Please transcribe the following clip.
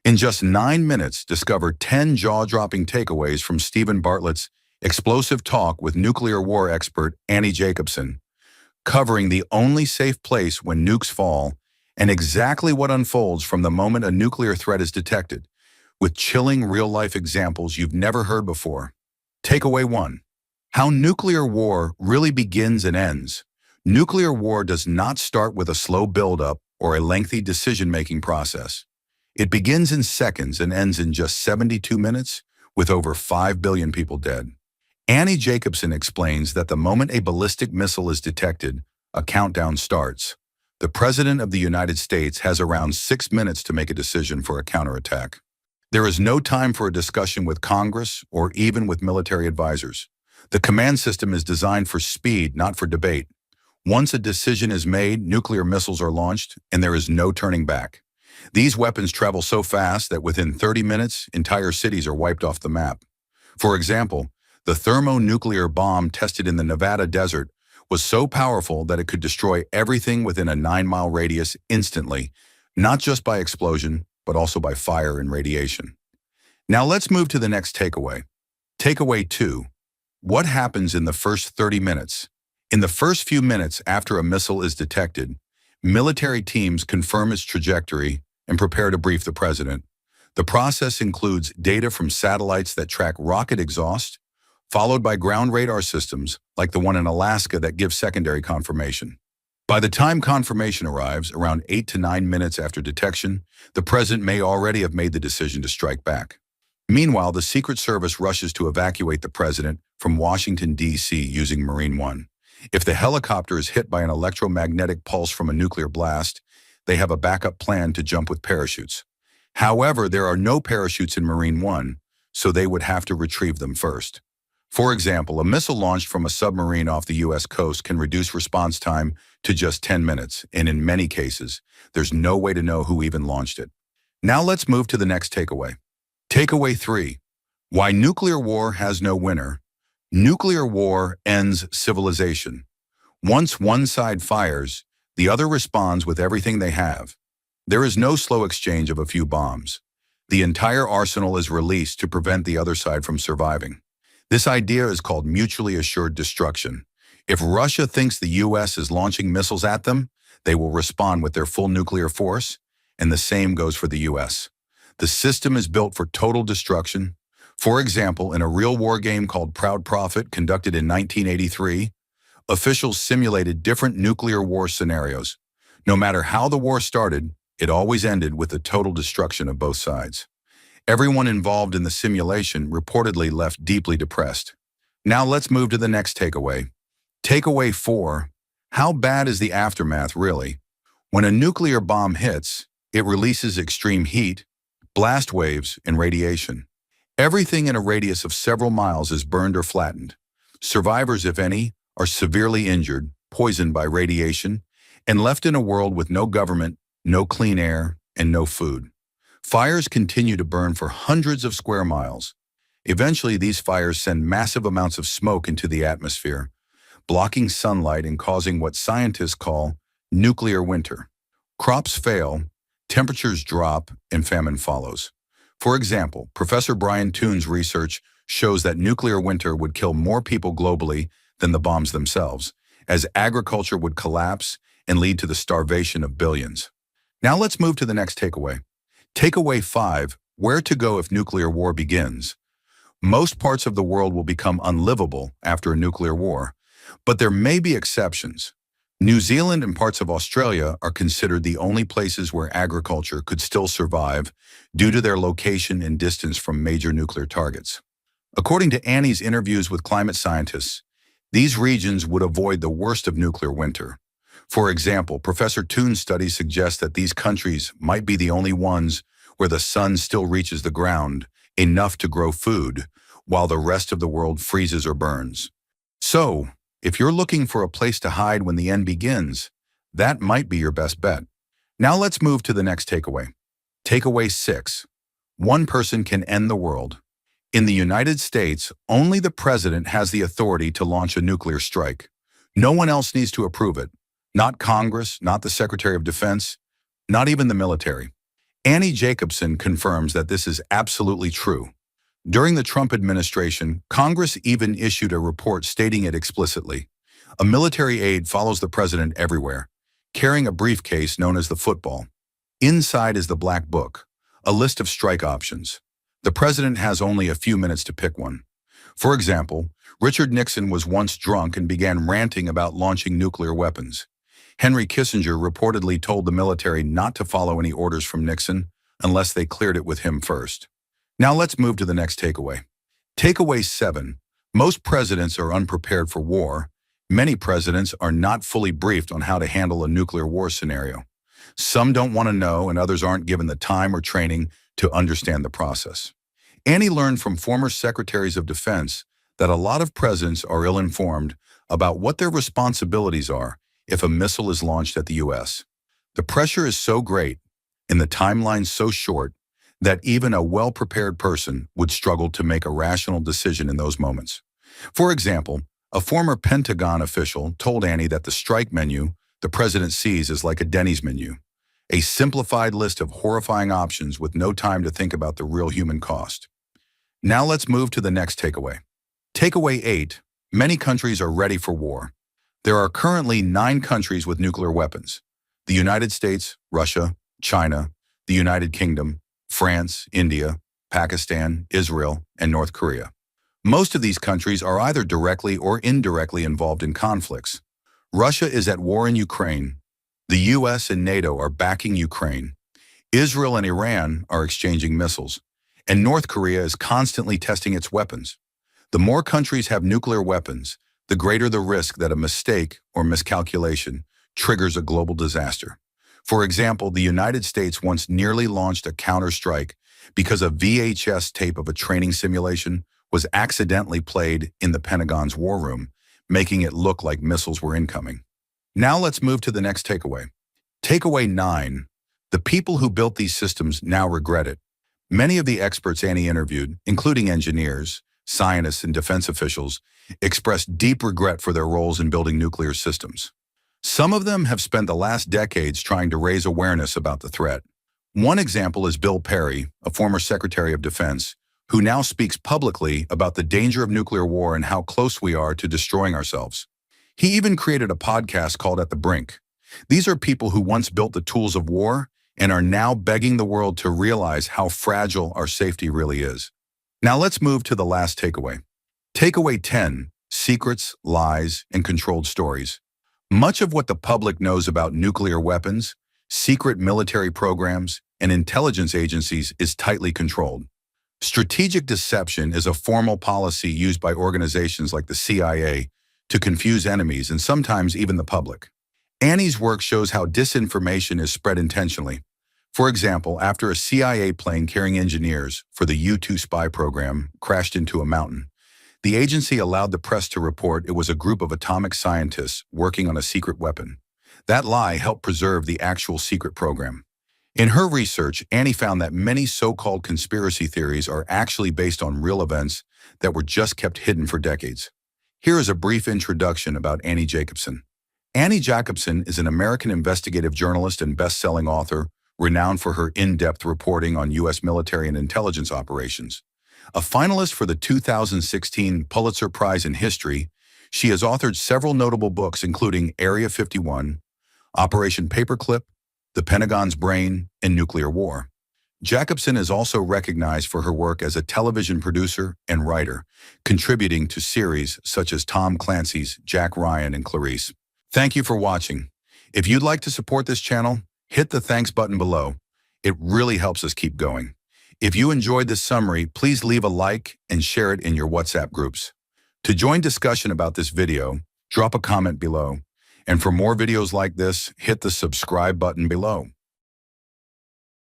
In just 9 minutes, discover 10 jaw-dropping takeaways from Stephen Bartlett's explosive talk with nuclear war expert Annie Jacobsen, covering the only safe place when nukes fall and exactly what unfolds from the moment a nuclear threat is detected, with chilling real-life examples you've never heard before. Takeaway 1. How nuclear war really begins and ends. Nuclear war does not start with a slow build-up or a lengthy decision-making process. It begins in seconds and ends in just 72 minutes, with over 5 billion people dead. Annie Jacobsen explains that the moment a ballistic missile is detected, a countdown starts. The President of the United States has around 6 minutes to make a decision for a counterattack. There is no time for a discussion with Congress or even with military advisors. The command system is designed for speed, not for debate. Once a decision is made, nuclear missiles are launched, and there is no turning back. These weapons travel so fast that within 30 minutes, entire cities are wiped off the map. For example, the thermonuclear bomb tested in the Nevada desert was so powerful that it could destroy everything within a 9-mile radius instantly, not just by explosion, but also by fire and radiation. Now let's move to the next takeaway. Takeaway 2. What happens in the first 30 minutes? In the first few minutes after a missile is detected, military teams confirm its trajectory and prepare to brief the president. The process includes data from satellites that track rocket exhaust, followed by ground radar systems like the one in Alaska that give secondary confirmation. By the time confirmation arrives, around 8 to 9 minutes after detection, the president may already have made the decision to strike back. Meanwhile, the Secret Service rushes to evacuate the president from Washington, D.C. using Marine One. If the helicopter is hit by an electromagnetic pulse from a nuclear blast, they have a backup plan to jump with parachutes. However, there are no parachutes in Marine One, so they would have to retrieve them first. For example, a missile launched from a submarine off the U.S. coast can reduce response time to just 10 minutes, and in many cases, there's no way to know who even launched it. Now let's move to the next takeaway. Takeaway 3. Why nuclear war has no winner. Nuclear war ends civilization. Once one side fires, the other responds with everything they have. There is no slow exchange of a few bombs. The entire arsenal is released to prevent the other side from surviving. This idea is called mutually assured destruction. If Russia thinks the U.S. is launching missiles at them, they will respond with their full nuclear force, and the same goes for the U.S. The system is built for total destruction. For example, in a real war game called Proud Prophet conducted in 1983, officials simulated different nuclear war scenarios. No matter how the war started, it always ended with the total destruction of both sides. Everyone involved in the simulation reportedly left deeply depressed. Now let's move to the next takeaway. Takeaway 4. How bad is the aftermath really? When a nuclear bomb hits, it releases extreme heat, blast waves, and radiation. Everything in a radius of several miles is burned or flattened. Survivors, if any, are severely injured, poisoned by radiation, and left in a world with no government, no clean air, and no food. Fires continue to burn for hundreds of square miles. Eventually, these fires send massive amounts of smoke into the atmosphere, blocking sunlight and causing what scientists call nuclear winter. Crops fail, temperatures drop, and famine follows. For example, Professor Brian Toon's research shows that nuclear winter would kill more people globally than the bombs themselves, as agriculture would collapse and lead to the starvation of billions. Now let's move to the next takeaway. Takeaway 5. Where to go if nuclear war begins. Most parts of the world will become unlivable after a nuclear war, but there may be exceptions. New Zealand and parts of Australia are considered the only places where agriculture could still survive due to their location and distance from major nuclear targets. According to Annie's interviews with climate scientists, these regions would avoid the worst of nuclear winter. For example, Professor Toon's study suggests that these countries might be the only ones where the sun still reaches the ground enough to grow food, while the rest of the world freezes or burns. So, if you're looking for a place to hide when the end begins, that might be your best bet. Now let's move to the next takeaway. Takeaway 6. One person can end the world. In the United States, only the president has the authority to launch a nuclear strike. No one else needs to approve it. Not Congress, not the Secretary of Defense, not even the military. Annie Jacobsen confirms that this is absolutely true. During the Trump administration, Congress even issued a report stating it explicitly. A military aide follows the president everywhere, carrying a briefcase known as the football. Inside is the black book, a list of strike options. The president has only a few minutes to pick one. For example, Richard Nixon was once drunk and began ranting about launching nuclear weapons. Henry Kissinger reportedly told the military not to follow any orders from Nixon unless they cleared it with him first. Now let's move to the next takeaway. Takeaway 7. Most presidents are unprepared for war. Many presidents are not fully briefed on how to handle a nuclear war scenario. Some don't want to know, and others aren't given the time or training to understand the process. Annie learned from former secretaries of defense that a lot of presidents are ill-informed about what their responsibilities are if a missile is launched at the U.S. The pressure is so great and the timeline so short that even a well-prepared person would struggle to make a rational decision in those moments. For example, a former Pentagon official told Annie that the strike menu the president sees is like a Denny's menu, a simplified list of horrifying options with no time to think about the real human cost. Now let's move to the next takeaway. Takeaway 8. Many countries are ready for war. There are currently 9 countries with nuclear weapons: the United States, Russia, China, the United Kingdom, France, India, Pakistan, Israel, and North Korea. Most of these countries are either directly or indirectly involved in conflicts. Russia is at war in Ukraine. The US and NATO are backing Ukraine. Israel and Iran are exchanging missiles. And North Korea is constantly testing its weapons. The more countries have nuclear weapons, the greater the risk that a mistake or miscalculation triggers a global disaster. For example, the United States once nearly launched a counterstrike because a VHS tape of a training simulation was accidentally played in the Pentagon's war room, making it look like missiles were incoming. Now let's move to the next takeaway. Takeaway 9. The people who built these systems now regret it. Many of the experts Annie interviewed, including engineers, scientists, and defense officials, expressed deep regret for their roles in building nuclear systems. Some of them have spent the last decades trying to raise awareness about the threat. One example is Bill Perry, a former Secretary of Defense, who now speaks publicly about the danger of nuclear war and how close we are to destroying ourselves. He even created a podcast called At the Brink. These are people who once built the tools of war and are now begging the world to realize how fragile our safety really is. Now let's move to the last takeaway. Takeaway 10. Secrets, lies, and controlled stories. Much of what the public knows about nuclear weapons, secret military programs, and intelligence agencies is tightly controlled. Strategic deception is a formal policy used by organizations like the CIA to confuse enemies and sometimes even the public. Annie's work shows how disinformation is spread intentionally. For example, after a CIA plane carrying engineers for the U-2 spy program crashed into a mountain, the agency allowed the press to report it was a group of atomic scientists working on a secret weapon. That lie helped preserve the actual secret program. In her research, Annie found that many so-called conspiracy theories are actually based on real events that were just kept hidden for decades. Here is a brief introduction about Annie Jacobsen. Annie Jacobsen is an American investigative journalist and best-selling author renowned for her in-depth reporting on U.S. military and intelligence operations. A finalist for the 2016 Pulitzer Prize in History, she has authored several notable books including Area 51, Operation Paperclip, The Pentagon's Brain, and Nuclear War. Jacobsen is also recognized for her work as a television producer and writer, contributing to series such as Tom Clancy's Jack Ryan and Clarice. Thank you for watching. If you'd like to support this channel, hit the thanks button below. It really helps us keep going. If you enjoyed this summary, please leave a like and share it in your WhatsApp groups. To join discussion about this video, drop a comment below. And for more videos like this, hit the subscribe button below.